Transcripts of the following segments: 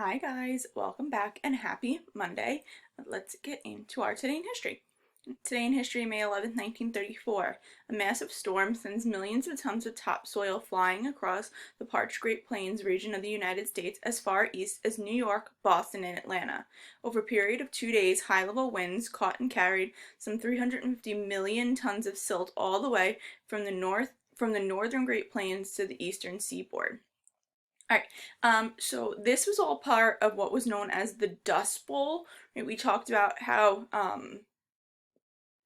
Hi guys, welcome back and happy Monday. Let's get into our Today in History. Today in History, May 11th, 1934. A massive storm sends millions of tons of topsoil flying across the parched Great Plains region of the United States as far east as New York, Boston, and Atlanta. Over a period of 2 days, high-level winds caught and carried some 350 million tons of silt all the way from the northern Great Plains to the eastern seaboard. Alright, so this was all part of what was known as the Dust Bowl. Right? We talked about how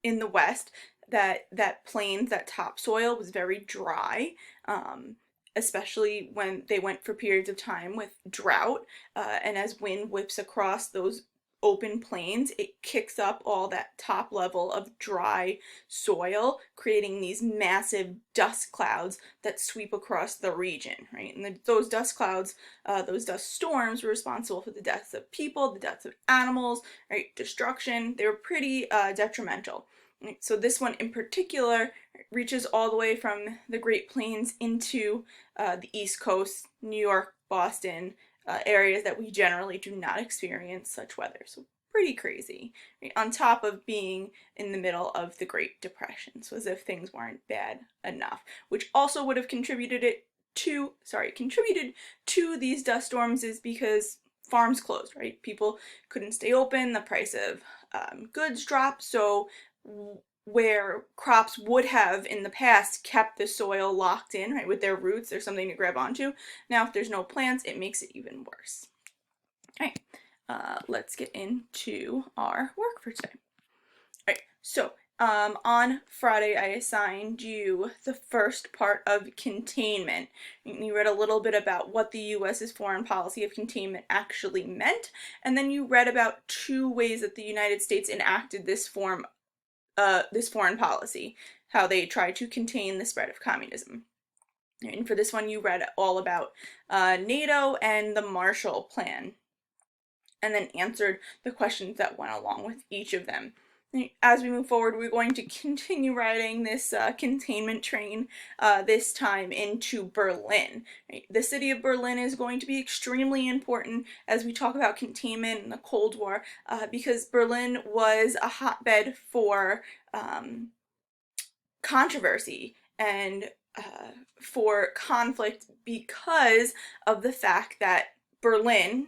in the West that plains, that topsoil was very dry, especially when they went for periods of time with drought, and as wind whips across those open plains, it kicks up all that top level of dry soil, creating these massive dust clouds that sweep across the region, right? And those dust clouds, those dust storms were responsible for the deaths of people, the deaths of animals, right? Destruction. They were pretty detrimental. Right? So this one in particular reaches all the way from the Great Plains into the East Coast, New York, Boston, areas that we generally do not experience such weather. So pretty crazy, right? On top of being in the middle of the Great Depression, so as if things weren't bad enough, which also would have contributed to these dust storms is because farms closed, right? People couldn't stay open, the price of goods dropped, so where crops would have in the past kept the soil locked in, right, with their roots, there's something to grab onto. Now if there's no plants, it makes it even worse. All right, let's get into our work for today. All right, so on Friday I assigned you the first part of containment. You read a little bit about what the U.S.'s foreign policy of containment actually meant, and then you read about two ways that the United States enacted this foreign policy, how they try to contain the spread of communism. And for this one, you read all about NATO and the Marshall Plan, and then answered the questions that went along with each of them. As we move forward, we're going to continue riding this containment train, this time into Berlin. Right? The city of Berlin is going to be extremely important as we talk about containment in the Cold War, because Berlin was a hotbed for controversy and for conflict because of the fact that Berlin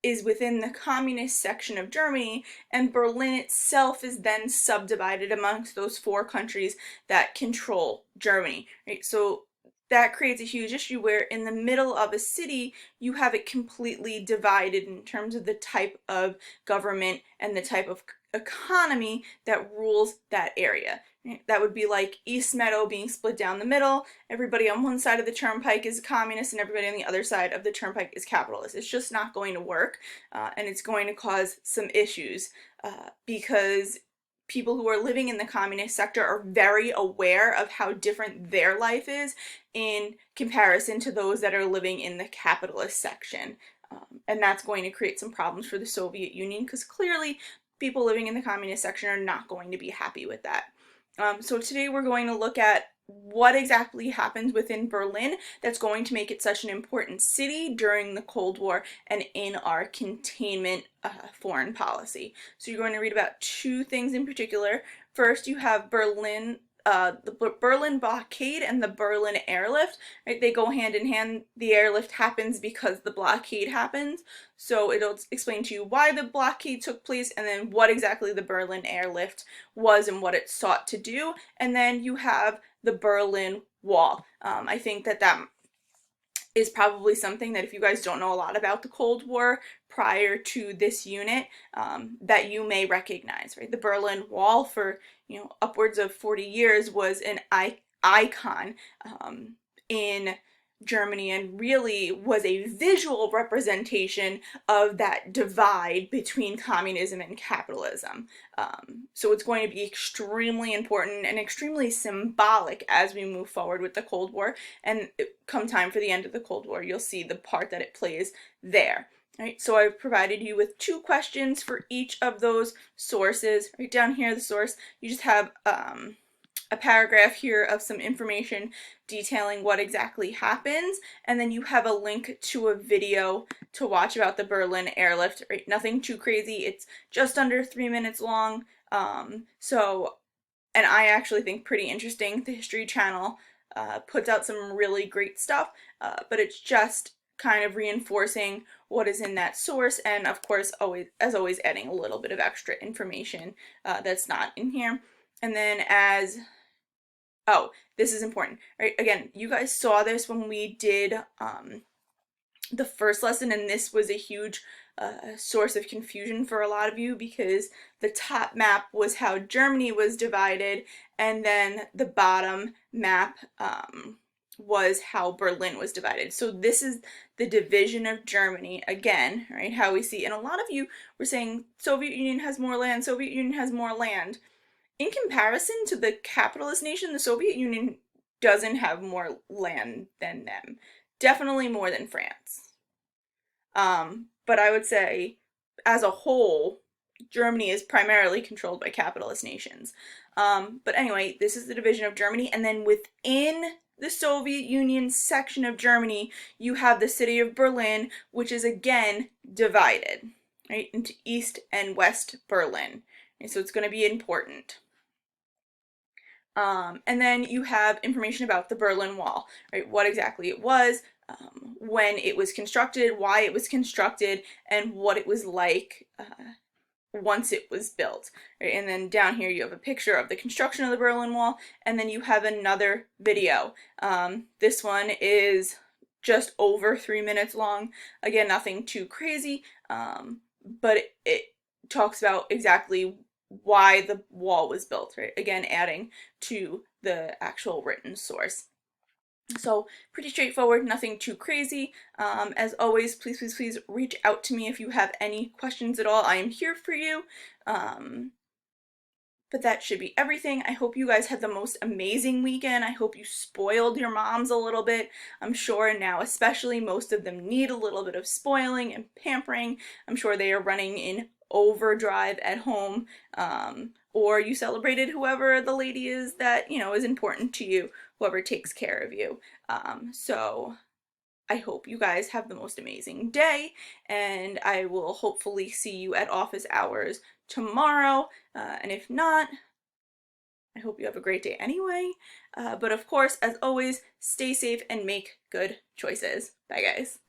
is within the communist section of Germany, and Berlin itself is then subdivided amongst those four countries that control Germany, right? So that creates a huge issue where in the middle of a city, you have it completely divided in terms of the type of government and the type of economy that rules that area. That would be like East Meadow being split down the middle. Everybody on one side of the turnpike is communist and everybody on the other side of the turnpike is capitalist. It's just not going to work, and it's going to cause some issues because people who are living in the communist sector are very aware of how different their life is in comparison to those that are living in the capitalist section. And that's going to create some problems for the Soviet Union because clearly people living in the communist section are not going to be happy with that. So today we're going to look at what exactly happens within Berlin that's going to make it such an important city during the Cold War and in our containment foreign policy. So you're going to read about two things in particular. First, you have Berlin, the Berlin blockade and the Berlin airlift, right? They go hand in hand. The airlift happens because the blockade happens. So it'll explain to you why the blockade took place and then what exactly the Berlin airlift was and what it sought to do. And then you have the Berlin Wall. I think that is probably something that if you guys don't know a lot about the Cold War prior to this unit, that you may recognize, right? The Berlin Wall for, upwards of 40 years was an icon in Germany and really was a visual representation of that divide between communism and capitalism. So it's going to be extremely important and extremely symbolic as we move forward with the Cold War, and come time for the end of the Cold War, you'll see the part that it plays there. Right, so I've provided you with two questions for each of those sources. Right down here, the source, you just have a paragraph here of some information detailing what exactly happens, and then you have a link to a video to watch about the Berlin airlift. Right? Nothing too crazy. It's just under 3 minutes long. And I actually think pretty interesting. The History Channel puts out some really great stuff, but it's just kind of reinforcing what is in that source, and of course, as always, adding a little bit of extra information that's not in here. And then oh, this is important, right? Again, you guys saw this when we did the first lesson, and this was a huge source of confusion for a lot of you, because the top map was how Germany was divided, and then the bottom map was how Berlin was divided. So this is the division of Germany again, right? How we see, and a lot of you were saying Soviet Union has more land, Soviet Union has more land. In comparison to the capitalist nation, the Soviet Union doesn't have more land than them. Definitely more than France. But I would say, as a whole, Germany is primarily controlled by capitalist nations. But anyway, this is the division of Germany, and then within the Soviet Union section of Germany, you have the city of Berlin, which is again divided, right, into East and West Berlin. And so it's going to be important. And then you have information about the Berlin Wall, right? What exactly it was, when it was constructed, why it was constructed, and what it was like once it was built. Right? And then down here you have a picture of the construction of the Berlin Wall, and then you have another video. This one is just over 3 minutes long. Again, nothing too crazy, but it talks about exactly why the wall was built, right? Again, adding to the actual written source. So pretty straightforward, nothing too crazy. As always, please, please, please reach out to me if you have any questions at all. I am here for you. But that should be everything. I hope you guys had the most amazing weekend. I hope you spoiled your moms a little bit. I'm sure now especially most of them need a little bit of spoiling and pampering. I'm sure they are running in overdrive at home, or you celebrated whoever the lady is that, you know, is important to you, whoever takes care of you. So I hope you guys have the most amazing day, and I will hopefully see you at office hours tomorrow, and if not, I hope you have a great day anyway. But of course, as always, stay safe and make good choices. Bye, guys.